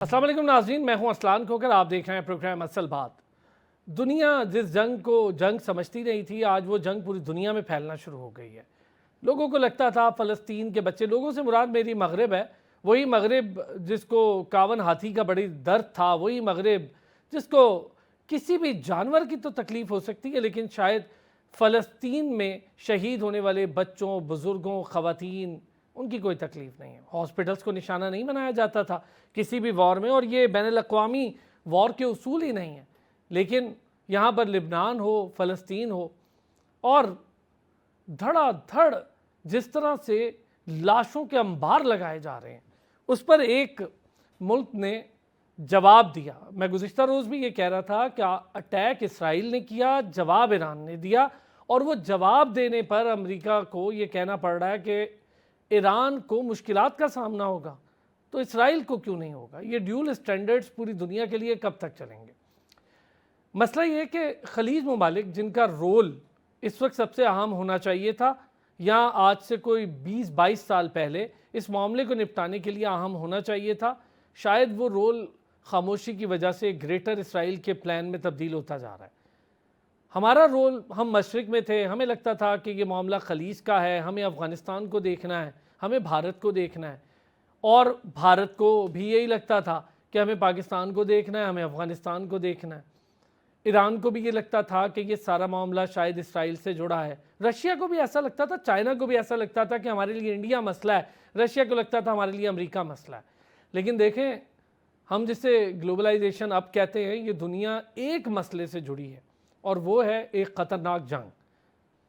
السلام علیکم ناظرین، میں ہوں اسلان کھوکر، آپ دیکھ رہے ہیں پروگرام اصل بات۔ دنیا جس جنگ کو جنگ سمجھتی رہی تھی، آج وہ جنگ پوری دنیا میں پھیلنا شروع ہو گئی ہے۔ لوگوں کو لگتا تھا فلسطین کے بچے، لوگوں سے مراد میری مغرب ہے، وہی مغرب جس کو 51 ہاتھی کا بڑی درد تھا، وہی مغرب جس کو کسی بھی جانور کی تو تکلیف ہو سکتی ہے، لیکن شاید فلسطین میں شہید ہونے والے بچوں، بزرگوں، خواتین، ان کی کوئی تکلیف نہیں ہے۔ ہاسپٹلز کو نشانہ نہیں بنایا جاتا تھا کسی بھی وار میں، اور یہ بین الاقوامی وار کے اصول ہی نہیں ہیں، لیکن یہاں پر لبنان ہو، فلسطین ہو، اور دھڑا دھڑ جس طرح سے لاشوں کے انبار لگائے جا رہے ہیں، اس پر ایک ملک نے جواب دیا۔ میں گزشتہ روز بھی یہ کہہ رہا تھا کہ اٹیک اسرائیل نے کیا، جواب ایران نے دیا، اور وہ جواب دینے پر امریکہ کو یہ کہنا پڑ رہا ہے کہ ایران کو مشکلات کا سامنا ہوگا تو اسرائیل کو کیوں نہیں ہوگا۔ یہ ڈیول اسٹینڈرڈز پوری دنیا کے لیے کب تک چلیں گے؟ مسئلہ یہ ہے کہ خلیج ممالک جن کا رول اس وقت سب سے اہم ہونا چاہیے تھا، یا آج سے کوئی 20-22 سال پہلے اس معاملے کو نپٹانے کے لیے اہم ہونا چاہیے تھا، شاید وہ رول خاموشی کی وجہ سے گریٹر اسرائیل کے پلان میں تبدیل ہوتا جا رہا ہے۔ ہمارا رول، ہم مشرق میں تھے، ہمیں لگتا تھا کہ یہ معاملہ خلیج کا ہے، ہمیں افغانستان کو دیکھنا ہے، ہمیں بھارت کو دیکھنا ہے، اور بھارت کو بھی یہی لگتا تھا کہ ہمیں پاکستان کو دیکھنا ہے، ہمیں افغانستان کو دیکھنا ہے۔ ایران کو بھی یہ لگتا تھا کہ یہ سارا معاملہ شاید اسرائیل سے جڑا ہے۔ رشیا کو بھی ایسا لگتا تھا، چائنا کو بھی ایسا لگتا تھا کہ ہمارے لیے انڈیا مسئلہ ہے، رشیا کو لگتا تھا ہمارے لیے امریکہ مسئلہ ہے۔ لیکن دیکھیں، ہم جسے گلوبلائزیشن اب کہتے ہیں، یہ دنیا ایک مسئلے سے جڑی ہے، اور وہ ہے ایک خطرناک جنگ۔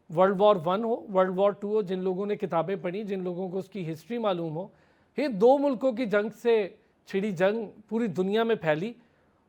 ورلڈ وار 1 ہو، ورلڈ وار 2 ہو، جن لوگوں نے کتابیں پڑھی، جن لوگوں کو اس کی ہسٹری معلوم ہو، یہ دو ملکوں کی جنگ سے چھڑی جنگ پوری دنیا میں پھیلی،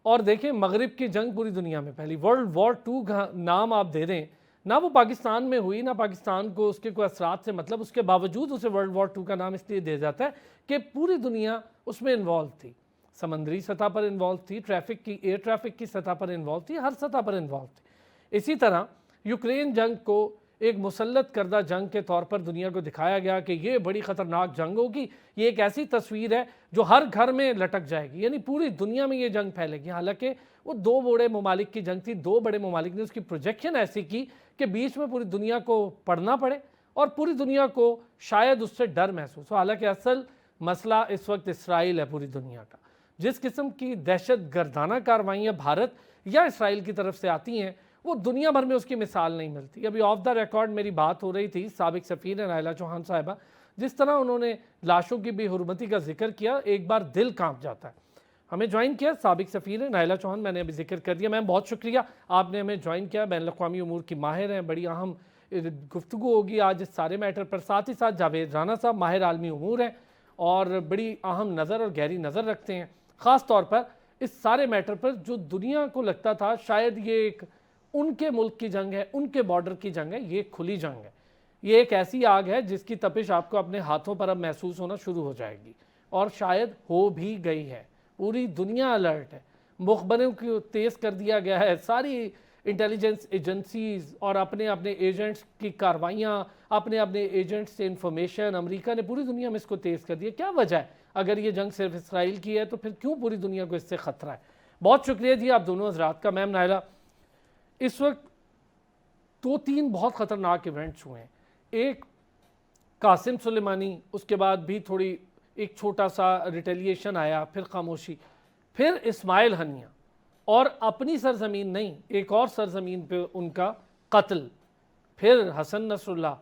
اور دیکھیں مغرب کی جنگ پوری دنیا میں پھیلی۔ ورلڈ وار 2 کا نام آپ دے دیں، نہ وہ پاکستان میں ہوئی، نہ پاکستان کو اس کے کوئی اثرات سے مطلب، اس کے باوجود اسے ورلڈ وار 2 کا نام اس لیے دیا جاتا ہے کہ پوری دنیا اس میں انوالو تھی، سمندری سطح پر انوالو تھی، ٹریفک کی، ایئر ٹریفک کی سطح پر انوالو تھی، ہر سطح پر انوالو تھی۔ اسی طرح یوکرین جنگ کو ایک مسلط کردہ جنگ کے طور پر دنیا کو دکھایا گیا کہ یہ بڑی خطرناک جنگ ہوگی، یہ ایک ایسی تصویر ہے جو ہر گھر میں لٹک جائے گی، یعنی پوری دنیا میں یہ جنگ پھیلے گی۔ حالانکہ وہ دو بڑے ممالک کی جنگ تھی، دو بڑے ممالک نے اس کی پروجیکشن ایسی کی کہ بیچ میں پوری دنیا کو پڑھنا پڑے، اور پوری دنیا کو شاید اس سے ڈر محسوس ہو۔ حالانکہ اصل مسئلہ اس وقت اسرائیل ہے پوری دنیا کا۔ جس قسم کی دہشت گردانہ کارروائیاں بھارت یا اسرائیل کی طرف سے آتی ہیں، وہ دنیا بھر میں اس کی مثال نہیں ملتی۔ ابھی آف دا ریکارڈ میری بات ہو رہی تھی سابق سفیر نائلہ چوہان صاحبہ، جس طرح انہوں نے لاشوں کی بے حرمتی کا ذکر کیا، ایک بار دل کانپ جاتا ہے۔ ہمیں جوائن کیا سابق سفیر نائلہ چوہان، میں نے ابھی ذکر کر دیا، میم بہت شکریہ آپ نے ہمیں جوائن کیا، بین الاقوامی امور کی ماہر ہیں، بڑی اہم گفتگو ہوگی آج اس سارے میٹر پر۔ ساتھ ہی ساتھ جاوید رانا صاحب ماہر عالمی امور ہیں، اور بڑی اہم نظر اور گہری نظر رکھتے ہیں، خاص طور پر اس سارے میٹر پر جو دنیا کو لگتا تھا شاید یہ ایک ان کے ملک کی جنگ ہے، ان کے بارڈر کی جنگ ہے، یہ کھلی جنگ ہے، یہ ایک ایسی آگ ہے جس کی تپش آپ کو اپنے ہاتھوں پر اب محسوس ہونا شروع ہو جائے گی، اور شاید ہو بھی گئی ہے۔ پوری دنیا الرٹ ہے، مخبروں کو تیز کر دیا گیا ہے، ساری انٹیلیجنس ایجنسیز اور اپنے ایجنٹس کی کاروائیاں، اپنے ایجنٹس سے انفارمیشن، امریکہ نے پوری دنیا میں اس کو تیز کر دیا۔ کیا وجہ ہے؟ اگر یہ جنگ صرف اسرائیل کی ہے تو پھر کیوں پوری دنیا کو اس سے خطرہ ہے؟ بہت شکریہ جی آپ دونوں حضرات کا۔ میم نائلہ، اس وقت 2-3 بہت خطرناک ایونٹس ہوئے ہیں، ایک قاسم سلیمانی، اس کے بعد بھی تھوڑی ایک چھوٹا سا ریٹیلیشن آیا، پھر خاموشی، پھر اسماعیل ہنیہ، اور اپنی سرزمین نہیں ایک اور سرزمین پہ ان کا قتل، پھر حسن نصر اللہ،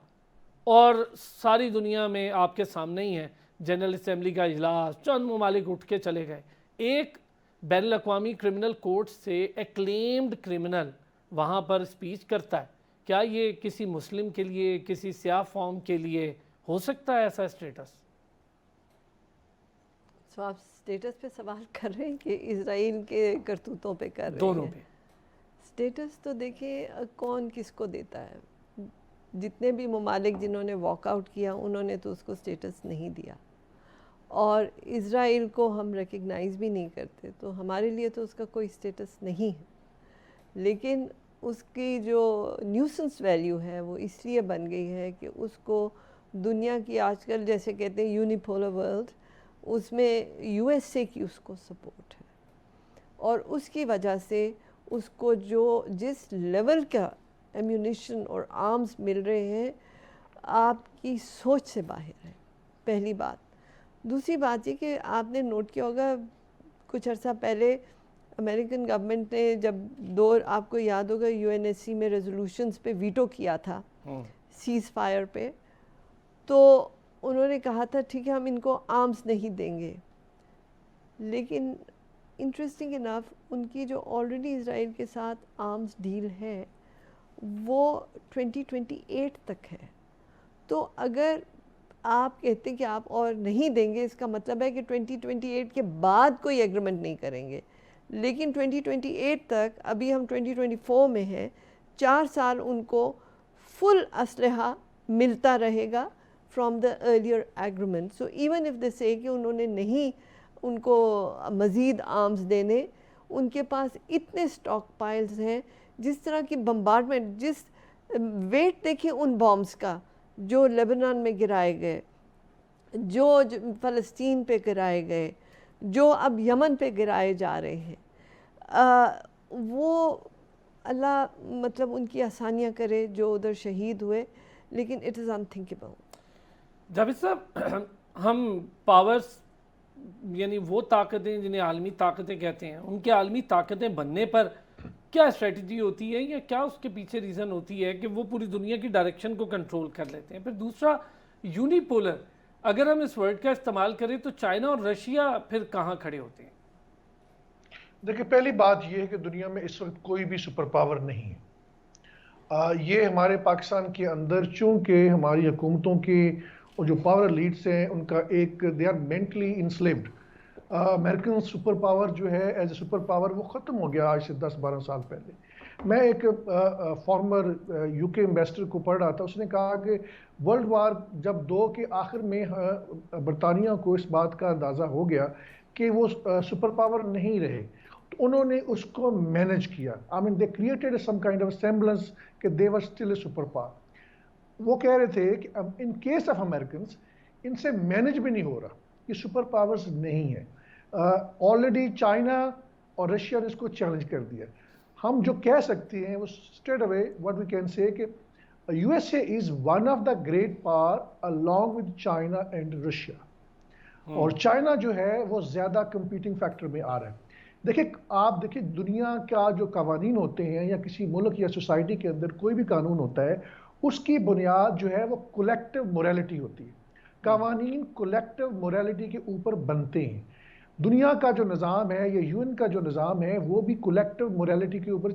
اور ساری دنیا میں آپ کے سامنے ہی ہیں جنرل اسمبلی کا اجلاس، چند ممالک اٹھ کے چلے گئے، ایک بین الاقوامی کرمنل کورٹ سے ایکلیمڈ کرمنل وہاں پر سپیچ کرتا ہے۔ کیا یہ کسی مسلم کے لیے، کسی سیاہ فام کے لیے ہو سکتا ہے ایسا اسٹیٹس؟ تو آپ اسٹیٹس پہ سوال کر رہے ہیں کہ اسرائیل کے کرتوتوں پہ کر رہے ہیں؟ دونوں پہ اسٹیٹس تو دیکھیں کون کس کو دیتا ہے، جتنے بھی ممالک جنہوں نے واک آؤٹ کیا انہوں نے تو اس کو اسٹیٹس نہیں دیا، اور اسرائیل کو ہم ریکگنائز بھی نہیں کرتے، تو ہمارے لیے تو اس کا کوئی اسٹیٹس نہیں ہے۔ لیکن اس کی جو نیوسنس ویلیو ہے وہ اس لیے بن گئی ہے کہ اس کو دنیا کی آج کل جیسے کہتے ہیں یونیپولر ورلڈ، اس میں یو ایس اے کی اس کو سپورٹ ہے، اور اس کی وجہ سے اس کو جس لیول کا ایمیونیشن اور آرمز مل رہے ہیں آپ کی سوچ سے باہر ہے، پہلی بات۔ دوسری بات یہ کہ آپ نے نوٹ کیا ہوگا کچھ عرصہ پہلے امریکن گورنمنٹ نے جب آپ کو یاد ہوگا یو این ایس سی میں ریزولوشنز پہ ویٹو کیا تھا سیز فائر پہ، تو انہوں نے کہا تھا ٹھیک ہے ہم ان کو آرمز نہیں دیں گے، لیکن انٹرسٹنگ انف ان کی جو آلریڈی اسرائیل کے ساتھ آرمز ڈیل ہے وہ 2028 تک ہے۔ تو اگر آپ کہتے ہیں کہ آپ اور نہیں دیں گے، اس کا مطلب ہے کہ 2028 کے بعد کوئی ایگریمنٹ نہیں کریں گے، لیکن 2028 تک ابھی ہم 2024 میں ہیں، 4 سال ان کو فل اسلحہ ملتا رہے گا from the earlier agreement. So even if they say کہ انہوں نے نہیں ان کو مزید آرمز دینے، ان کے پاس اتنے اسٹاک پائلز ہیں، جس طرح کی بمبارڈمنٹ، جس ویٹ دیکھیں ان بامز کا جو لیبنان میں گرائے گئے، جو فلسطین پہ گرائے گئے، جو اب یمن پہ گرائے جا رہے ہیں، وہ اللہ مطلب ان کی آسانیاں کرے جو ادھر شہید ہوئے، لیکن اٹ از انتھنکیبل۔ جاوید صاحب، ہم پاورز یعنی وہ طاقتیں جنہیں عالمی طاقتیں کہتے ہیں، ان کے عالمی طاقتیں بننے پر کیا اسٹریٹجی ہوتی ہے یا کیا اس کے پیچھے ریزن ہوتی ہے کہ وہ پوری دنیا کی ڈائریکشن کو کنٹرول کر لیتے ہیں؟ پھر دوسرا، یونی پولر اگر ہم اس ورڈ کا استعمال کریں تو چائنا اور رشیا پھر کہاں کھڑے ہوتے ہیں؟ دیکھیں، پہلی بات یہ ہے کہ دنیا میں اس وقت کوئی بھی سپر پاور نہیں ہے۔ یہ ہمارے پاکستان کے اندر چونکہ ہماری حکومتوں کے اور جو پاور لیڈس ہیں ان کا ایک they are mentally insulated. American super power جو ہے ایز اے سپر پاور وہ ختم ہو گیا آج سے 10-12 سال پہلے۔ میں ایک فارمر یو کے امبیسڈر کو پڑھ رہا تھا، اس نے کہا کہ ورلڈ وار جب 2 کے آخر میں برطانیہ کو اس بات کا اندازہ ہو گیا کہ وہ سپر پاور نہیں رہے، تو انہوں نے اس کو مینج کیا۔ I mean they created some kind of semblance کہ they were still a super power۔ وہ کہہ رہے تھے کہ ان کیس آف امریکنس ان سے مینج بھی نہیں ہو رہا، یہ سپر پاورز نہیں ہے۔ آلریڈی چائنا اور رشیا نے اس کو چیلنج کر دیا۔ ہم جو کہہ سکتے ہیں وہ straight away what we can say کہ U S A is one of the great power along with China and Russia, اور چائنا جو ہے وہ زیادہ کمپیٹنگ فیکٹر میں آ رہا ہے۔ دیکھیں، آپ دیکھیں دنیا کا جو قوانین ہوتے ہیں یا کسی ملک یا سوسائٹی کے اندر کوئی بھی قانون ہوتا ہے، اس کی بنیاد جو ہے وہ کولیکٹیو موریلٹی ہوتی ہے۔ قوانین کولیکٹیو موریلٹی کے اوپر بنتے ہیں۔ دنیا کا جو نظام ہے یا یو این کا جو نظام ہے وہ بھی کولیکٹیو موریلٹی کے اوپر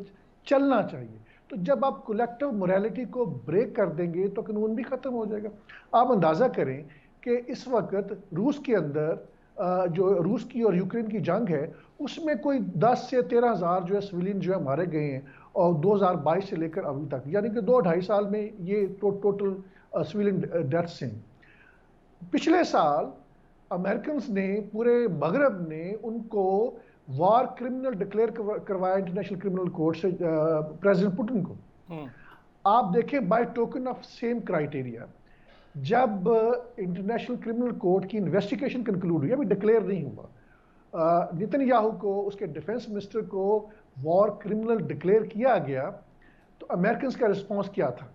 چلنا چاہیے۔ تو جب آپ کولیکٹیو موریلٹی کو بریک کر دیں گے تو قانون بھی ختم ہو جائے گا۔ آپ اندازہ کریں کہ اس وقت روس کے اندر جو روس کی اور یوکرین کی جنگ ہے، اس میں کوئی 10 سے 13 ہزار جو ہے سویلین جو ہے مارے گئے ہیں، اور 2022 سے لے کر ابھی تک، یعنی کہ 2-2.5 سال میں یہ ٹوٹل سویلین ڈیتھس ہیں۔ پچھلے سال امریکنز نے، پورے مغرب نے ان کو وار کرمنل ڈکلیئر کروایا انٹرنیشنل کرمنل کورٹ سے پریزیڈنٹ پوٹن کو۔ آپ دیکھیں by token of same criteria, جب انٹرنیشنل کرمنل کورٹ کی انویسٹیگیشن کنکلوڈ ہوئی، ابھی ڈکلیئر نہیں ہوا، نیتن یاہو کو، اس کے ڈیفنس منسٹر کو وار کرمنل ڈکلیئر کیا گیا، تو امریکنز کا رسپانس کیا تھا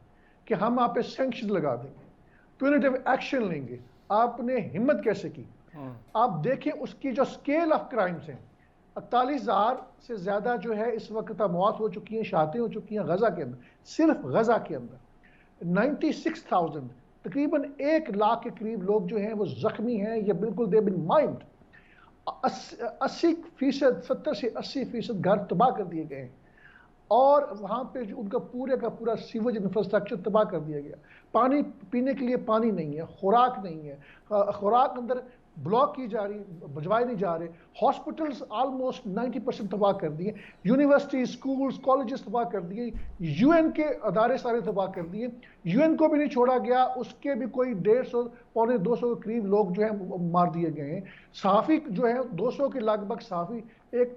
کہ ہم آپ پہ سینکشن لگا دیں گے، پیونیٹیو ایکشن لیں گے۔ آپ نے ہمت کیسے کی؟ آپ دیکھیں اس کی جو سکیل آف کرائمز ہیں، 48,000 سے زیادہ جو ہے اس وقت اموات ہو چکی ہیں، شہادتیں ہو چکی ہیں غزہ کے اندر، صرف غزہ کے اندر 96,000، تقریباً 1 لاکھ کے قریب لوگ جو ہیں وہ زخمی ہیں، یہ بالکل دے بن مائمڈ۔ 80%، 70 سے 80% گھر تباہ کر دیے گئے ہیں، اور وہاں پہ جو ان کا پورے کا پورا سیویج انفراسٹرکچر تباہ کر دیا گیا۔ پانی پینے کے لیے پانی نہیں ہے، خوراک نہیں ہے، خوراک اندر بلاک کی جا رہی، بھجوائے نہیں جا رہے۔ ہاسپٹلز آلموسٹ 90% تباہ کر دیے، یونیورسٹی، اسکولز، کالجز تباہ کر دیے، یو این کے ادارے سارے تباہ کر دیے۔ یو این کو بھی نہیں چھوڑا گیا، اس کے بھی کوئی 150 پونے 200 کے قریب لوگ جو ہیں مار دیے گئے ہیں۔ صحافی جو ہیں 200 کے لگ بھگ صحافی،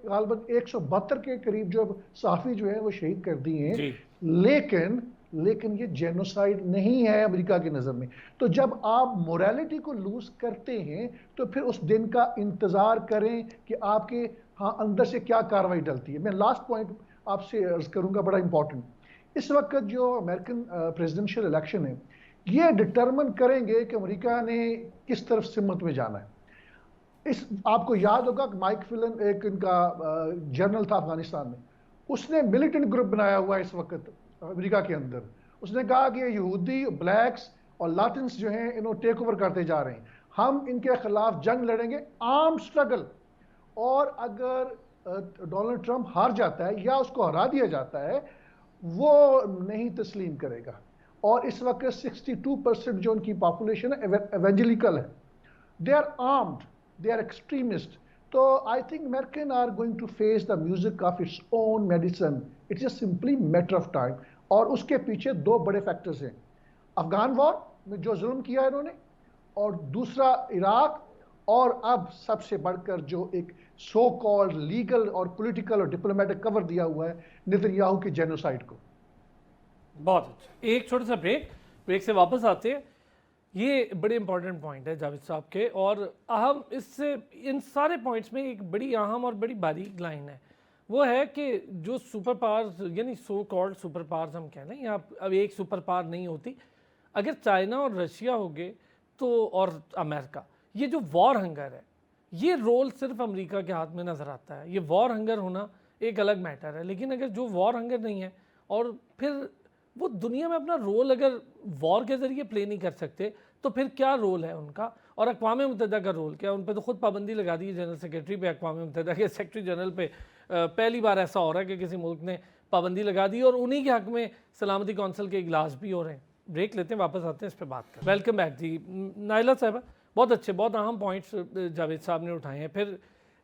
غالباً 172 کے قریب جو صحافی جو ہیں وہ شہید کر دیے ہیں۔ لیکن لیکن یہ جینوسائڈ نہیں ہے امریکہ کی نظر میں. تو جب آپ موریلٹی کو لوز کرتے ہیں تو پھر اس دن کا انتظار کریں کہ آپ کے اندر سے کیا کاروائی ڈلتی ہے. میں لاسٹ پوائنٹ آپ سے عرض کروں گا بڑا امپورٹنٹ. اس وقت جو امریکن پریزیڈنشیل الیکشن ہے یہ ڈٹرمن کریں گے کہ امریکہ نے کس طرف سمت میں جانا ہے. آپ کو یاد ہوگا کہ مائک فلن ایک ان کا جنرل تھا افغانستان میں, اس نے ملیٹنٹ گروپ بنایا ہوا ہے اس وقت امریکہ کے اندر. اس نے کہا کہ یہودی, بلیکس اور لاٹنس جو ہیں انہوں ٹیک اوور کرتے جا رہے ہیں, ہم ان کے خلاف جنگ لڑیں گے, آرم سٹرگل. اور اگر ڈونلڈ ٹرمپ ہار جاتا ہے یا اس کو ہرا دیا جاتا ہے وہ نہیں تسلیم کرے گا. اور اس وقت 62% جو ان کی پاپولیشن ہے ایونجلیکل ہے. They are armed, they are extremist. So I think American are going to face the music of its own medicine. It's just simply matter of time. اور اس کے پیچھے دو بڑے فیکٹرز ہیں, افغان وار میں جو ظلم کیا ہے انہوں نے, اور دوسرا عراق, اور اب سب سے بڑھ کر جو ایک سو کالڈ لیگل اور پولیٹیکل اور ڈپلومیٹک کور دیا ہوا ہے نتن یاہو کی جینوسائڈ کو. بہت اچھا, ایک چھوٹا سا بریک سے واپس آتے ہیں. یہ بڑے امپورٹنٹ پوائنٹ ہے جاوید صاحب کے, اور اہم اس سے ان سارے پوائنٹس میں ایک بڑی اہم اور بڑی باریک لائن ہے, وہ ہے کہ جو سپر پاورز یعنی سو کالڈ سپر پاورز ہم کہہ لیں, یا اب ایک سپر پاور نہیں ہوتی, اگر چائنا اور رشیا ہو گئے تو اور امریکہ, یہ جو وار ہنگر ہے یہ رول صرف امریکہ کے ہاتھ میں نظر آتا ہے. یہ وار ہنگر ہونا ایک الگ میٹر ہے, لیکن اگر جو وار ہنگر نہیں ہے اور پھر وہ دنیا میں اپنا رول اگر وار کے ذریعے پلے نہیں کر سکتے تو پھر کیا رول ہے ان کا, اور اقوام متحدہ کا رول کیا؟ ان پہ تو خود پابندی لگا دی ہے جنرل سیکریٹری پہ, اقوام متحدہ کے سیکریٹری جنرل پہ. پہلی بار ایسا ہو رہا ہے کہ کسی ملک نے پابندی لگا دی, اور انہی کے حق میں سلامتی کونسل کے اجلاس بھی ہو رہے ہیں. بریک لیتے ہیں, واپس آتے ہیں, اس پہ بات کریں. ویلکم بیک جی. نائلہ صاحبہ, بہت اچھے بہت اہم پوائنٹس جاوید صاحب نے اٹھائے ہیں. پھر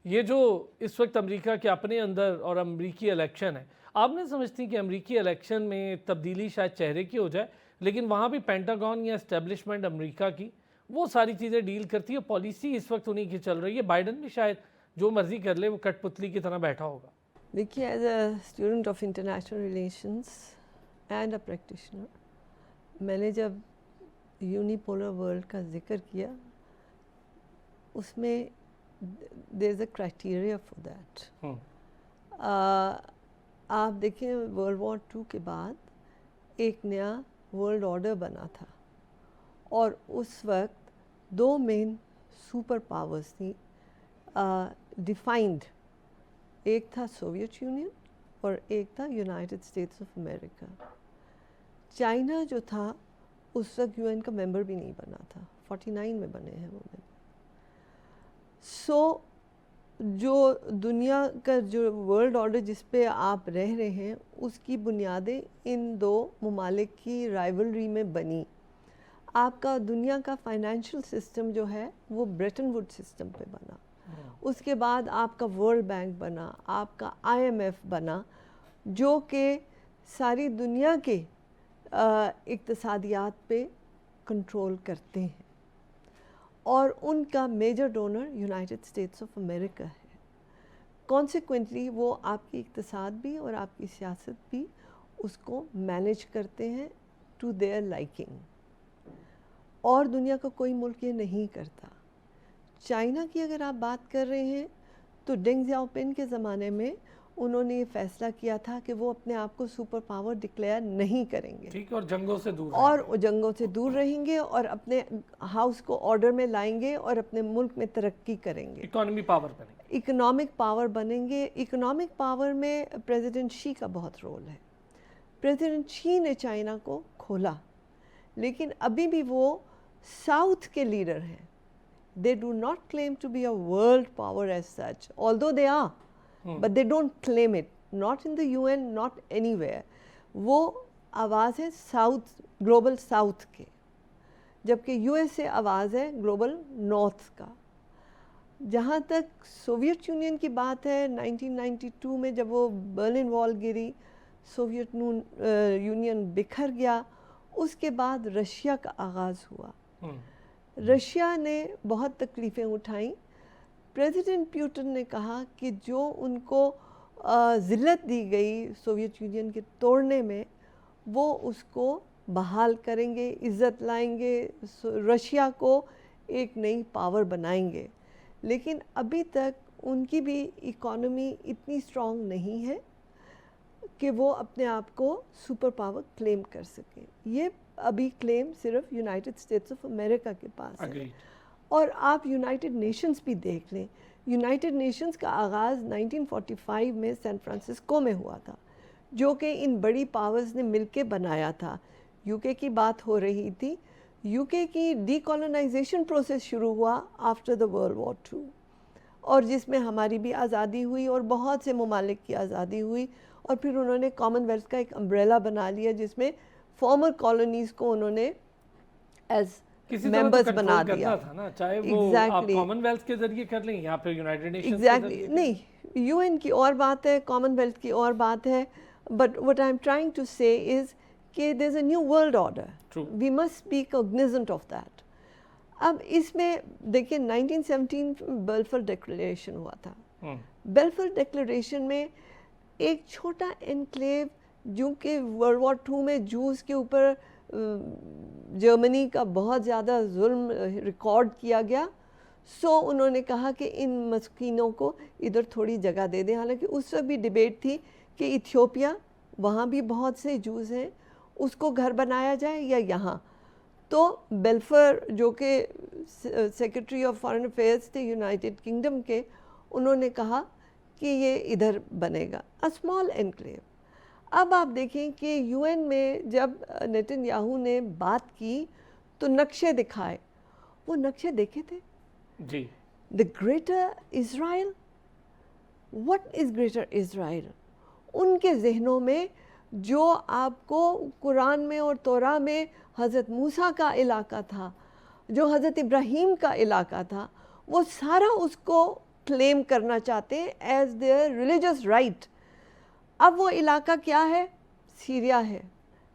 یہ جو اس وقت امریکہ کے اپنے اندر اور امریکی الیکشن ہے, آپ نے سمجھتی کہ امریکی الیکشن میں تبدیلی شاید چہرے کی ہو جائے, لیکن وہاں بھی پینٹاگون یا اسٹیبلشمنٹ امریکہ کی وہ ساری چیزیں ڈیل کرتی ہے, پالیسی اس وقت انہی کی چل رہی ہے. بائیڈن بھی شاید جو مرضی کر لے وہ کٹ پتلی کی طرح بیٹھا ہوگا. دیکھیے, as a student of international relations and a practitioner, میں نے جب یونیپولر ورلڈ کا ذکر کیا اس میں دیر is a criteria for that. آپ دیکھیں ورلڈ وار 2 کے بعد ایک نیا ورلڈ آرڈر بنا تھا, اور اس وقت 2 مین سپر پاورز تھیں ڈیفائنڈ, ایک تھا سوویت یونین اور ایک تھا United States of America. China جو تھا اس وقت UN کا ممبر بھی نہیں بنا تھا, 49 میں بنے ہیں وہ ممبر. سو جو دنیا کا جو ورلڈ آرڈر جس پہ آپ رہ رہے ہیں اس کی بنیادیں ان 2 ممالک کی رائیولری میں بنی. آپ کا دنیا کا فائنینشیل سسٹم جو ہے وہ بریٹن ووڈ سسٹم پہ بنا, اس کے بعد آپ کا ورلڈ بینک بنا, آپ کا IMF بنا, جو کہ ساری دنیا کے اقتصادیات پہ کنٹرول کرتے ہیں, اور ان کا major donor United States of امریکہ ہے. کانسیکوینٹلی وہ آپ کی اقتصاد بھی اور آپ کی سیاست بھی اس کو مینیج کرتے ہیں ٹو دیئر لائکنگ, اور دنیا کا کوئی ملک یہ نہیں کرتا. چائنا کی اگر آپ بات کر رہے ہیں تو ڈینگ زیاؤ پن کے زمانے میں انہوں نے یہ فیصلہ کیا تھا کہ وہ اپنے آپ کو سپر پاور ڈکلیئر نہیں کریں گے, ٹھیک, اور جنگوں سے دور اور جنگوں سے دور رہیں گے, اور اپنے ہاؤس کو آرڈر میں لائیں گے, اور اپنے ملک میں ترقی کریں گے, اکانومی پاور بنیں گے, اکنامک پاور بنیں گے. اکنامک پاور میں پریزیڈنٹ شی کا بہت رول ہے. پریزیڈنٹ شی نے چائنا کو کھولا, لیکن ابھی بھی وہ ساؤتھ کے لیڈر ہیں. They do not claim to be a world power as such, although they are, but they don't claim it, not in the UN, not anywhere. وہ آواز ہے ساؤتھ, گلوبل ساؤتھ کے, جبکہ USA آواز ہے global north کا. جہاں تک سوویت یونین کی بات ہے, 1992 میں جب وہ برلن وال گری, سوویت یونین بکھر گیا, اس کے بعد رشیا کا آغاز ہوا. رشیا نے بہت تکلیفیں اٹھائیں. پریزیڈنٹ پیوٹن نے کہا کہ جو ان کو ذلت دی گئی سوویت یونین کے توڑنے میں, وہ اس کو بحال کریں گے, عزت لائیں گے, رشیا کو ایک نئی پاور بنائیں گے. لیکن ابھی تک ان کی بھی اکانومی اتنی اسٹرانگ نہیں ہے کہ وہ اپنے آپ کو سپر پاور کلیم کر سکیں. یہ ابھی کلیم صرف یونائٹڈ اسٹیٹس آف امریکہ کے پاس ہے. اور آپ یونائٹڈ نیشنز بھی دیکھ لیں, یونائٹڈ نیشنز کا آغاز 1945 میں سین فرانسسکو میں ہوا تھا, جو کہ ان بڑی پاورز نے مل کے بنایا تھا. یو کے کی بات ہو رہی تھی, یو کے کی ڈی کالونائزیشن پروسیس شروع ہوا آفٹر دا ورلڈ وار 2, اور جس میں ہماری بھی آزادی ہوئی اور بہت سے ممالک کی آزادی ہوئی. اور پھر انہوں نے کامن ویلتھ کا ایک امبریلا بنا لیا جس میں فارمر کالونیز کو انہوں نے ایز ممبرز بنا دیا تھا نا, چاہے وہ آپ کامن ویلتھ کے ذریعے کر لیں یا پھر یونائٹڈ نیشنز کے ذریعے. نہیں, یو این کی اور بات ہے, کامن ویلتھ کی اور بات ہے, but what I am trying to say is کہ there is a new world order, we must be cognizant of that. اب اس میں دیکھیں 1917 بیلفور ڈیکلریشن ہوا تھا. بیلفور ڈیکلریشن میں ایک چھوٹا انکلیو جو کہ ورلڈ وار 2 میں جوز کے اوپر جرمنی کا بہت زیادہ ظلم ریکارڈ کیا گیا, سو انہوں نے کہا کہ ان مسکینوں کو ادھر تھوڑی جگہ دے دیں. حالانکہ اس وقت بھی ڈیبیٹ تھی کہ ایتھیوپیا, وہاں بھی بہت سے جوز ہیں, اس کو گھر بنایا جائے یا یہاں. تو بیلفور جو کہ سیکرٹری آف فارن افیئرس تھے یونائٹڈ کنگڈم کے, انہوں نے کہا کہ یہ ادھر بنے گا, اسمال انکلیو. اب آپ دیکھیں کہ یو این میں جب نیتن یاہو نے بات کی تو نقشے دکھائے, وہ نقشے دیکھے تھے جی, the greater Israel. What is greater Israel? ان کے ذہنوں میں جو آپ کو قرآن میں اور تورا میں حضرت موسیٰ کا علاقہ تھا, جو حضرت ابراہیم کا علاقہ تھا, وہ سارا اس کو کلیم کرنا چاہتے ہیں ایز دیئر ریلیجس رائٹ. اب وہ علاقہ کیا ہے؟ سیریا ہے,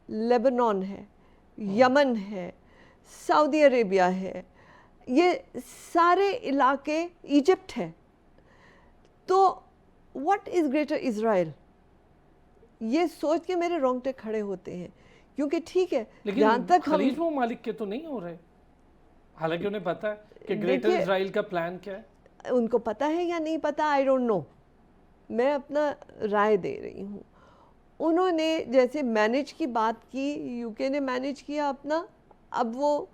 لیبنان ہے, یمن ہے, سعودی عربیہ ہے, یہ سارے علاقے, ایجپٹ ہے. تو واٹ از گریٹر اسرائیل؟ یہ سوچ کے میرے رونگٹے کھڑے ہوتے ہیں, کیونکہ ٹھیک ہے جہاں تک ہم خلیج ممالک کے تو نہیں ہو رہے, حالانکہ انہیں پتہ ہے کہ گریٹر اسرائیل کا پلان کیا ہے. ان کو پتہ ہے یا نہیں پتہ, آئی ڈونٹ نو, میں اپنا رائے دے رہی ہوں. انہوں نے جیسے مینیج کی بات کی, یو کے نے مینیج کیا اپنا, اب وہ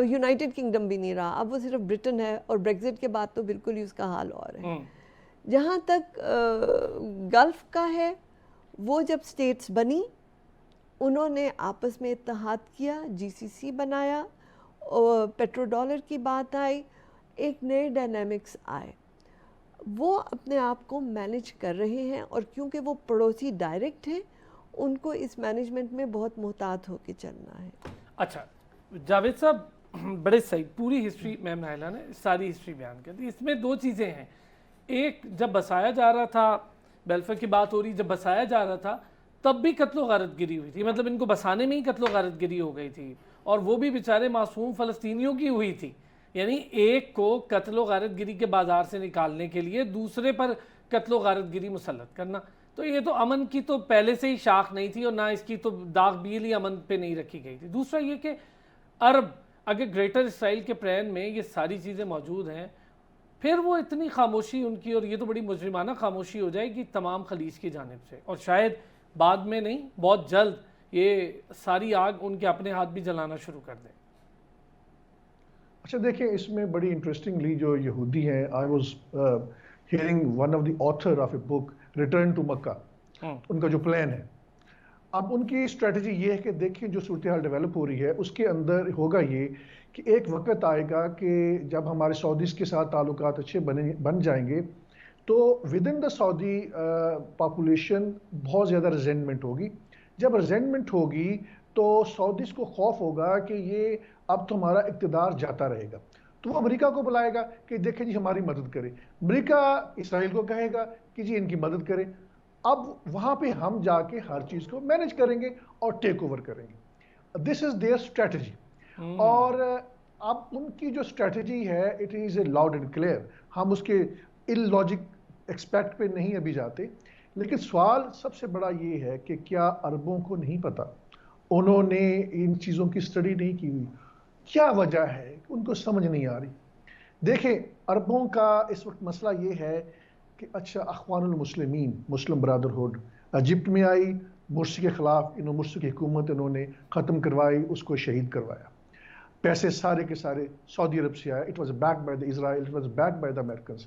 یونائٹڈ کنگڈم بھی نہیں رہا, اب وہ صرف برٹن ہے, اور بریگزٹ کے بعد تو بالکل ہی اس کا حال اور ہے. جہاں تک گلف کا ہے, وہ جب سٹیٹس بنی انہوں نے آپس میں اتحاد کیا, جی سی سی بنایا, اور پیٹرو ڈالر کی بات آئی, ایک نئے ڈائنامکس آئے. وہ اپنے آپ کو مینیج کر رہے ہیں, اور کیونکہ وہ پڑوسی ڈائریکٹ ہیں, ان کو اس مینجمنٹ میں بہت محتاط ہو کے چلنا ہے. اچھا جاوید صاحب, بڑے صحیح پوری ہسٹری میم نائلہ نے ساری ہسٹری بیان کر دی. اس میں دو چیزیں ہیں, ایک جب بسایا جا رہا تھا, بیلفور کی بات ہو رہی, جب بسایا جا رہا تھا تب بھی قتل و غارت گری ہوئی تھی, مطلب ان کو بسانے میں ہی قتل و غارت گری ہو گئی تھی, اور وہ بھی بیچارے معصوم فلسطینیوں کی ہوئی تھی. یعنی ایک کو قتل و غارت گری کے بازار سے نکالنے کے لیے دوسرے پر قتل و غارت گری مسلط کرنا, تو یہ تو امن کی تو پہلے سے ہی شاخ نہیں تھی, اور نہ اس کی تو داغ بیل ہی امن پہ نہیں رکھی گئی تھی. دوسرا یہ کہ عرب اگر گریٹر اسرائیل کے پلان میں یہ ساری چیزیں موجود ہیں, پھر وہ اتنی خاموشی ان کی, اور یہ تو بڑی مجرمانہ خاموشی ہو جائے گی تمام خلیج کی جانب سے, اور شاید بعد میں نہیں بہت جلد یہ ساری آگ ان کے اپنے ہاتھ بھی جلانا شروع کر دیں. اچھا دیکھیں, اس میں بڑی انٹرسٹنگلی جو یہودی ہیں, I was hearing one of the author of a book return to Mecca, ان کا جو پلان ہے, اب ان کی اسٹریٹجی یہ ہے کہ دیکھیں جو صورتحال ڈیولپ ہو رہی ہے اس کے اندر ہوگا یہ کہ ایک وقت آئے گا کہ جب ہمارے سعودیز کے ساتھ تعلقات اچھے بن جائیں گے, تو with in the Saudi population بہت زیادہ ریزینٹمنٹ ہوگی. جب ریزینٹمنٹ ہوگی تو سعودیز کو خوف ہوگا کہ یہ اب تو ہمارا اقتدار جاتا رہے گا, تو وہ امریکہ کو بلائے گا کہ دیکھیں جی ہماری مدد کرے. امریکہ اسرائیل کو کہے گا کہ جی ان کی مدد کرے. اب وہاں پہ ہم جا کے ہر چیز کو مینیج کریں گے اور ٹیک اوور کریں گے. دس از دیئر اسٹریٹجی. اور اب ان کی جو اسٹریٹجی ہے it is a loud and clear, ہم اس کے ان لاجک ایکسپیکٹ پہ نہیں ابھی جاتے, لیکن سوال سب سے بڑا یہ ہے کہ کیا عربوں کو نہیں پتا انہوں نے ان چیزوں کی اسٹڈی نہیں کی ہوئی. کیا وجہ ہے؟ ان کو سمجھ نہیں آ رہی. دیکھیں عربوں کا اس وقت مسئلہ یہ ہے کہ اچھا اخوان المسلمین مسلم برادرہڈ ایجپٹ میں آئی، مرسی کے خلاف مرسی کی حکومت انہوں نے ختم کروائی، اس کو شہید کروایا. پیسے سارے کے سارے سعودی عرب سے آئے. It was back by the Israel, it was back by the Americans.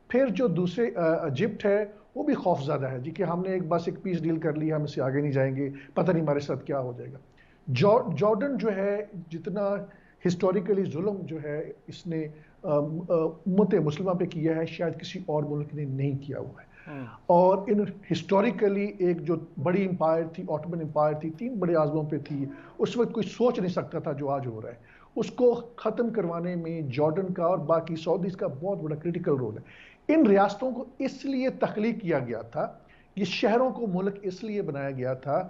پھر جو دوسرے ایجپٹ ہے وہ بھی خوف زدہ ہے جی کہ ہم نے بس ایک پیس ڈیل کر لی، ہم اس سے آگے نہیں جائیں گے، پتہ نہیں ہمارے ساتھ کیا ہو جائے گا. جارڈن جو ہے جتنا ہسٹوریکلی ظلم جو ہے اس نے امت مسلمہ پہ کیا ہے شاید کسی اور ملک نے نہیں کیا ہوا ہے. اور ان ہسٹوریکلی ایک جو بڑی امپائر تھی، آٹومن امپائر تھی، 3 بڑے اعظموں پہ تھی، اس وقت کوئی سوچ نہیں سکتا تھا جو آج ہو رہا ہے. اس کو ختم کروانے میں جارڈن کا اور باقی سعودیز کا بہت بڑا کریٹیکل رول ہے. ان ریاستوں کو اس لیے تخلیق کیا گیا تھا، یہ شہروں کو ملک اس لیے بنایا گیا تھا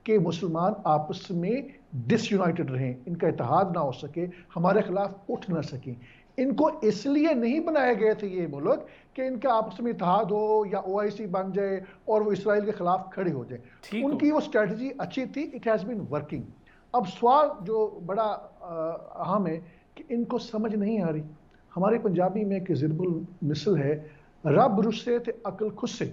کہ مسلمان آپس میں ڈس یونائٹڈ رہیں، ان کا اتحاد نہ ہو سکے، ہمارے خلاف اٹھ نہ سکیں. ان کو اس لیے نہیں بنائے گئے تھے یہ ملک کہ ان کا آپس میں اتحاد ہو یا OIC بن جائے اور وہ اسرائیل کے خلاف کھڑے ہو جائیں. ان کی وہ اسٹریٹجی اچھی تھی، اٹ ہیز بین ورکنگ. اب سوال جو بڑا اہم ہے کہ ان کو سمجھ نہیں آ رہی. ہمارے پنجابی میں ایک ضرب المثل ہے، رب رسے تھے عقل خود سے،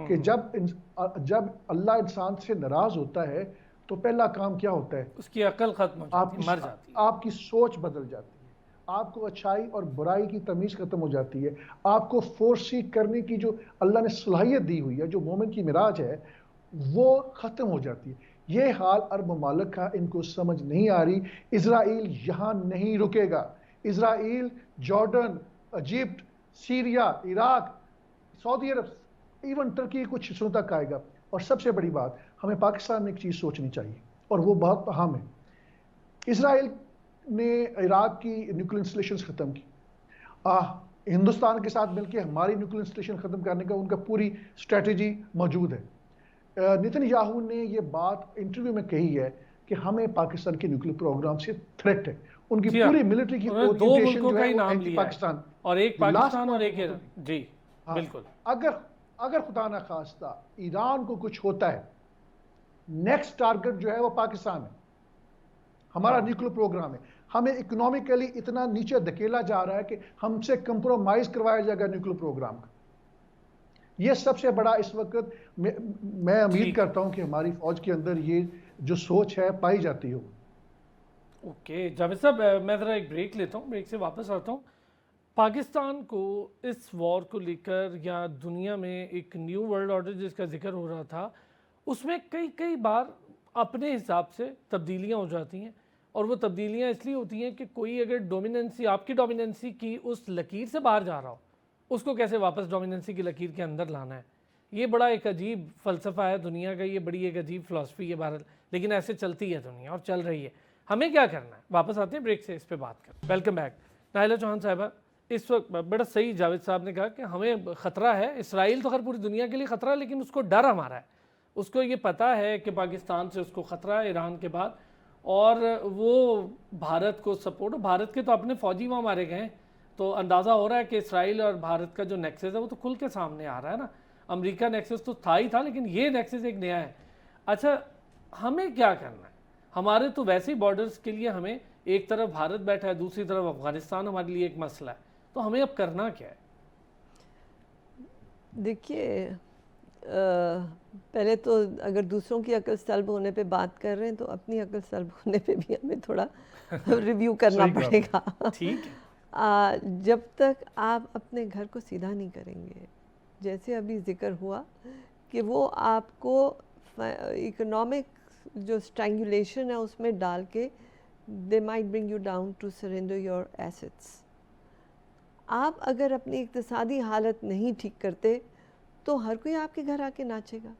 کہ جب اللہ انسان سے ناراض ہوتا ہے تو پہلا کام کیا ہوتا ہے؟ اس کی عقل ختم ہو جاتی ہے، مر جاتی ہے. آپ کی سوچ بدل جاتی ہے، آپ کو اچھائی اور برائی کی تمیز ختم ہو جاتی ہے، آپ کو فورسی کرنے کی جو اللہ نے صلاحیت دی ہوئی ہے، جو مومن کی معراج ہے، وہ ختم ہو جاتی ہے. یہ حال عرب ممالک کا ان کو سمجھ نہیں آ رہی. اسرائیل یہاں نہیں رکے گا. اسرائیل جارڈن، ایجپٹ، سیریا، عراق، سعودی عرب، ایون ٹرکی کچھ حصوں تک آئے گا. اور سب سے بڑی بات ہمیں پاکستان میں ایک چیز سوچنی چاہیے اور وہ بہت اہم ہے. اسرائیل نے عراق کی نیوکلیر انسٹالیشنز ختم کی. ہندوستان کے ساتھ مل کے ہماری نیوکلیر انسٹالیشن ختم کرنے کا ان کا پوری اسٹریٹجی موجود ہے. نتن یاہو نے یہ بات انٹرویو میں کہی ہے کہ ہمیں پاکستان کے نیوکلیر پروگرام سے تھریٹ ہے. ان کی پوری ملٹری کی اورینٹیشن جو ہے وہ اینٹی پاکستان، اور ایک پاکستان اور ایک ایران. جی بالکل. اگر خدا نہ خواستہ ایران کو کچھ ہوتا ہے، نیکسٹ ٹارگٹ جو ہے وہ پاکستان ہے. ہمارا نیوکلیر پروگرام ہے. ہمیں اکنامکلی اتنا نیچے دھکیلا جا رہا ہے کہ ہم سے کمپرومائز کروایا جائے گا نیوکلیر پروگرام کا. یہ سب سے بڑا اس وقت میں امید کرتا ہوں کہ ہماری فوج کے اندر یہ جو سوچ ہے پائی جاتی ہو. اوکے جاوید صاحب، میں ذرا ایک بریک لیتا ہوں، بریک سے واپس آتا ہوں. پاکستان کو اس وار کو لے کر یا دنیا میں ایک نیو ورلڈ آرڈر جس کا ذکر ہو رہا تھا، اس میں کئی بار اپنے حساب سے تبدیلیاں ہو جاتی ہیں. اور وہ تبدیلیاں اس لیے ہوتی ہیں کہ کوئی اگر ڈومیننسی، آپ کی ڈومیننسی کی اس لکیر سے باہر جا رہا ہو، اس کو کیسے واپس ڈومیننسی کی لکیر کے اندر لانا ہے. یہ بڑا ایک عجیب فلسفہ ہے دنیا کا، یہ بڑی ایک عجیب فلسفی ہے بہرحال، لیکن ایسے چلتی ہے دنیا اور چل رہی ہے. ہمیں کیا کرنا ہے؟ واپس آتے ہیں بریک سے، اس پہ بات کریں. Welcome back. نائلہ چوہان صاحبہ، اس وقت بڑا صحیح جاوید صاحب نے کہا کہ ہمیں خطرہ ہے. اسرائیل تو خیر پوری دنیا کے لیے خطرہ ہے، لیکن اس کو ڈر ہمارا ہے. اس کو یہ پتہ ہے کہ پاکستان سے اس کو خطرہ ہے ایران کے بعد، اور وہ بھارت کو سپورٹ، بھارت کے تو اپنے فوجی وہاں مارے گئے ہیں. تو اندازہ ہو رہا ہے کہ اسرائیل اور بھارت کا جو نیکسس ہے وہ تو کھل کے سامنے آ رہا ہے نا. امریکہ نیکسس تو تھا ہی تھا، لیکن یہ نیکسس ایک نیا ہے. اچھا ہمیں کیا کرنا ہے؟ ہمارے تو ویسے ہی بارڈرز کے لیے ہمیں ایک طرف بھارت بیٹھا ہے، دوسری طرف افغانستان ہمارے لیے ایک مسئلہ ہے. تو ہمیں اب کرنا کیا ہے؟ دیکھیے، پہلے تو اگر دوسروں کی عقل سلب ہونے پہ بات کر رہے ہیں تو اپنی عقل سلب ہونے پہ بھی ہمیں تھوڑا ریویو کرنا پڑے گا. ٹھیک ہے. جب تک آپ اپنے گھر کو سیدھا نہیں کریں گے، جیسے ابھی ذکر ہوا کہ وہ آپ کو اکنامک جو اسٹرینگولیشن ہے اس میں ڈال کے they might bring you down to surrender your assets. آپ اگر اپنی اقتصادی حالت نہیں ٹھیک کرتے تو ہر کوئی آپ کے گھر آ کے ناچے گا.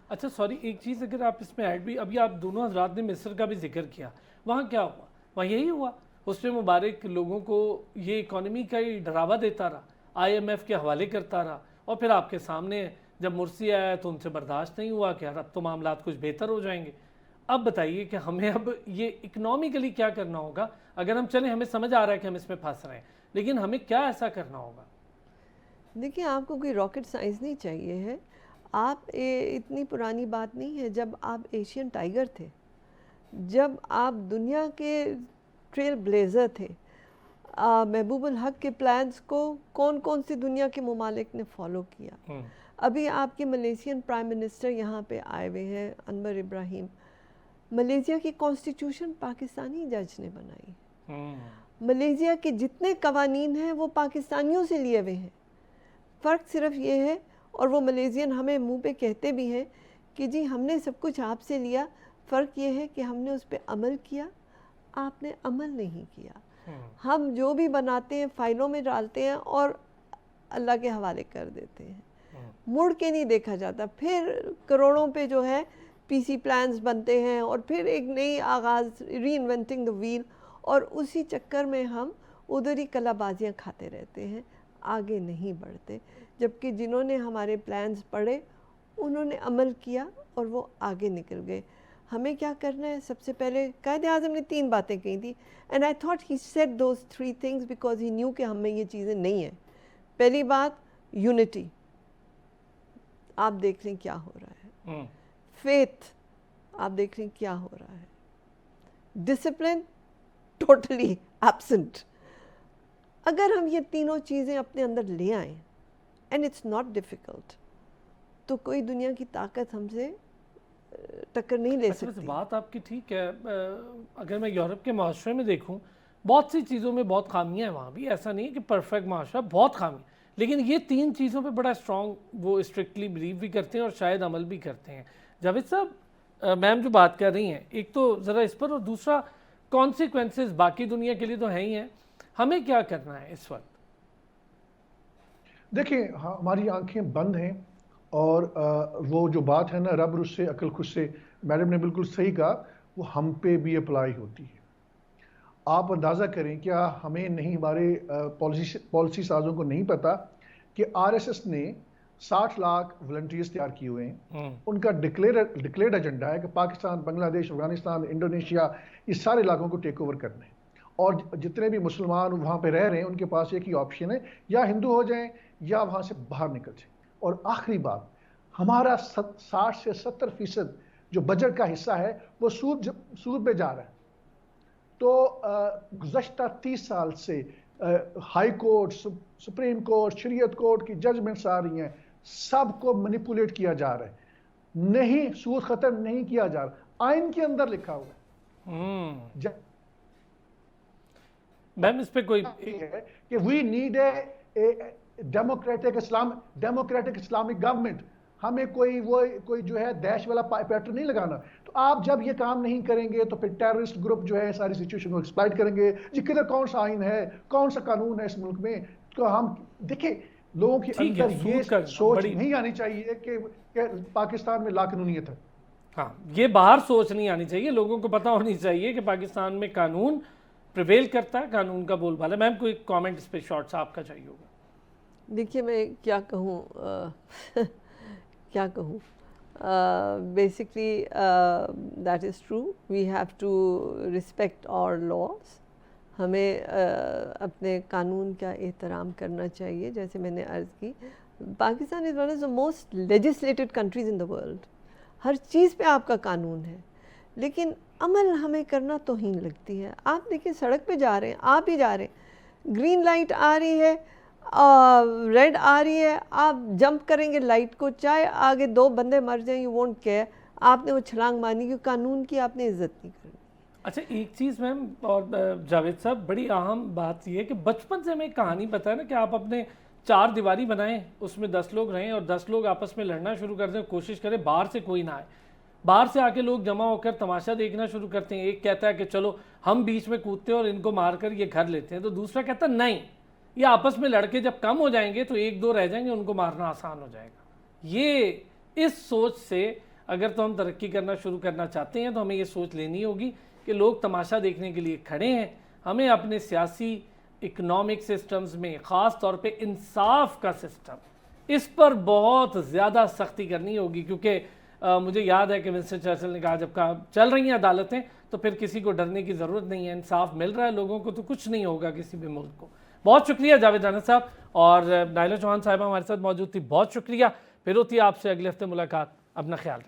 اچھا سوری، ایک چیز اگر آپ اس میں ایڈ بھی، ابھی آپ دونوں حضرات نے مصر کا بھی ذکر کیا، وہاں کیا ہوا؟ وہاں یہی ہوا. اس میں مبارک لوگوں کو یہ اکانومی کا ہی ڈراوا دیتا رہا، IMF کے حوالے کرتا رہا، اور پھر آپ کے سامنے جب مرسی آیا تو ان سے برداشت نہیں ہوا کہ اب تو معاملات کچھ بہتر ہو جائیں گے. اب بتائیے کہ ہمیں اب یہ اکنامکلی کیا کرنا ہوگا؟ اگر ہم چلیں، ہمیں سمجھ آ رہا ہے کہ ہم اس میں پھنس رہے ہیں، لیکن ہمیں کیا ایسا کرنا ہوگا؟ دیکھیں، آپ کو کوئی راکٹ سائنس نہیں چاہیے ہے. آپ اتنی پرانی بات نہیں ہے، جب آپ ایشین ٹائیگر تھے جب آپ دنیا کے ٹریل بلیزر تھے، محبوب الحق کے پلانز کو کون کون سی دنیا کے ممالک نے فالو کیا؟ ابھی آپ کے ملیشین پرائم منسٹر یہاں پہ آئے ہوئے ہیں، انور ابراہیم. ملیشیا کی کانسٹیٹیوشن پاکستانی جج نے بنائی. ملیشیا کے جتنے قوانین ہیں وہ پاکستانیوں سے لیے ہوئے ہیں. فرق صرف یہ ہے، اور وہ ملیشین ہمیں منہ پہ کہتے بھی ہیں کہ جی ہم نے سب کچھ آپ سے لیا، فرق یہ ہے کہ ہم نے اس پہ عمل کیا، آپ نے عمل نہیں کیا. ہم جو بھی بناتے ہیں فائلوں میں ڈالتے ہیں اور اللہ کے حوالے کر دیتے ہیں، مڑ کے نہیں دیکھا جاتا. پھر کروڑوں پہ جو ہے پی سی پلانز بنتے ہیں اور پھر ایک نئی آغاز، ری انوینٹنگ دا ویل، اور اسی چکر میں ہم ادھر ہی کلا بازیاں کھاتے رہتے ہیں، آگے نہیں بڑھتے. جبکہ جنہوں نے ہمارے پلانز پڑھے انہوں نے عمل کیا اور وہ آگے نکل گئے. ہمیں کیا کرنا ہے؟ سب سے پہلے قائد اعظم نے 3 باتیں کہی تھی، and I thought he said those 3 things because he new کہ ہم میں یہ چیزیں نہیں ہیں. پہلی بات یونٹی، آپ دیکھ لیں کیا ہو رہا ہے. فیتھ، آپ دیکھ لیں کیا ہو رہا ہے. Discipline totally absent. اگر ہم یہ تینوں چیزیں اپنے اندر لے آئیں، اینڈ اٹس ناٹ ڈیفیکلٹ، تو کوئی دنیا کی طاقت ہم سے ٹکر نہیں لے سکتی. بات آپ کی ٹھیک ہے. اگر میں یورپ کے معاشرے میں دیکھوں، بہت سی چیزوں میں بہت خامیاں ہیں وہاں بھی. ایسا نہیں ہے کہ پرفیکٹ معاشرہ، بہت خامی، لیکن یہ 3 چیزوں پہ بڑا اسٹرانگ وہ اسٹرکٹلی بلیو بھی کرتے ہیں اور شاید عمل بھی کرتے ہیں. جاوید صاحب، میم جو بات کر رہی ہیں، ایک تو ذرا اس پر، اور دوسرا کانسیکوینسز باقی دنیا کے لیے تو ہیں ہی ہیں، ہمیں کیا کرنا ہے اس وقت؟ دیکھیں، ہماری آنکھیں بند ہیں، اور وہ جو بات ہے نا رب رس سے عقل خود سے، میڈم نے بالکل صحیح کہا، وہ ہم پہ بھی اپلائی ہوتی ہے. آپ اندازہ کریں، کیا ہمیں نہیں، ہمارے پالیسی سازوں کو نہیں پتا کہ آر ایس ایس نے 60 لاکھ والنٹیئرز تیار کیے ہوئے ہیں. ان کا ڈکلیئرڈ ایجنڈا ہے کہ پاکستان، بنگلہ دیش، افغانستان، انڈونیشیا، اس سارے علاقوں کو ٹیک اوور کرنا ہے. اور جتنے بھی مسلمان وہاں پہ رہ رہے ہیں ان کے پاس ایک ہی آپشن ہے، یا ہندو ہو جائیں یا وہاں سے باہر نکل جائیں. اور آخری بات، ہمارا 60 سے 70% جو بجٹ کا حصہ ہے وہ سود پہ جا رہا ہے. تو گزشتہ 30 سال سے ہائی کورٹ، سپریم کورٹ، شریعت کورٹ کی ججمنٹس آ رہی ہیں، سب کو مینیپولیٹ کیا جا رہا ہے. نہیں، سود ختم نہیں کیا جا رہا، آئین کے اندر لکھا ہوا ہے. میم اس پہ کوئی کہ we need a democratic Islamic government. ہمیں کوئی جو ہے دیش والا پیٹرن نہیں لگانا. تو آپ جب یہ کام نہیں کریں گے تو پھر ٹیررسٹ گروپ جو ہے ساری سچویشن کو ایکسپلائٹ کریں گے. جی کدھر کون سا آئین ہے، کون سا قانون ہے اس ملک میں؟ تو ہم دیکھیں، لوگوں کے اندر یہ سوچ نہیں آنی چاہیے کہ پاکستان میں لا قانونیت ہے. ہاں، یہ باہر سوچ نہیں آنی چاہیے. لوگوں کو پتہ ہونی چاہیے کہ پاکستان میں قانون پریویل کرتا ہے، قانون کا بول بالا. میم کوئی کامنٹ اس پہ شارٹ سا آپ کا چاہیے ہوگا. دیکھیے میں کیا کہوں basically that is true, we have to respect our laws. ہمیں اپنے قانون کا احترام کرنا چاہیے. جیسے میں نے عرض کی، Pakistan is one of the most legislated countries in the world. ہر چیز پہ آپ کا قانون ہے، لیکن عمل ہمیں کرنا توہین لگتی ہے. آپ دیکھیں سڑک پہ جا رہے ہیں، آپ ہی جا رہے ہیں، گرین لائٹ آ رہی ہے، ریڈ آ رہی ہے، آپ جمپ کریں گے لائٹ کو، چاہے آگے 2 بندے مر جائیں، یو وونٹ کیئر. آپ نے وہ چھلانگ مارنی کہ قانون کی آپ نے عزت نہیں کرنی. اچھا ایک چیز میم اور جاوید صاحب، بڑی اہم بات یہ ہے کہ بچپن سے ہمیں کہانی پتہ ہے نا کہ آپ اپنے 4 دیواری بنائیں، اس میں 10 لوگ رہیں اور 10 لوگ آپس میں لڑنا شروع کر دیں، کوشش کریں باہر سے کوئی نہ آئے. باہر سے آ کے لوگ جمع ہو کر تماشا دیکھنا شروع کرتے ہیں. ایک کہتا ہے کہ چلو ہم بیچ میں کودتے ہیں اور ان کو مار کر یہ گھر لیتے ہیں، تو دوسرا کہتا ہے نہیں، یہ آپس میں لڑکے جب کم ہو جائیں گے تو 1-2 رہ جائیں گے، ان کو مارنا آسان ہو جائے گا. یہ اس سوچ سے اگر تو ہم ترقی کرنا شروع کرنا چاہتے ہیں تو ہمیں یہ سوچ لینی ہوگی کہ لوگ تماشا دیکھنے کے لیے کھڑے ہیں. ہمیں اپنے سیاسی اکنامک سسٹمز میں، خاص طور پہ انصاف کا سسٹم، اس پر بہت زیادہ سختی کرنی ہوگی. کیونکہ مجھے یاد ہے کہ ونسٹن چرچل نے کہا جب چل رہی ہیں عدالتیں تو پھر کسی کو ڈرنے کی ضرورت نہیں ہے. انصاف مل رہا ہے لوگوں کو تو کچھ نہیں ہوگا کسی بھی ملک کو. بہت شکریہ جاوید رانا صاحب، اور نائلہ چوہان صاحبہ ہمارے ساتھ موجود تھی. بہت شکریہ. پھر ہوتی ہے آپ سے اگلے ہفتے ملاقات. اپنا خیال رکھیں.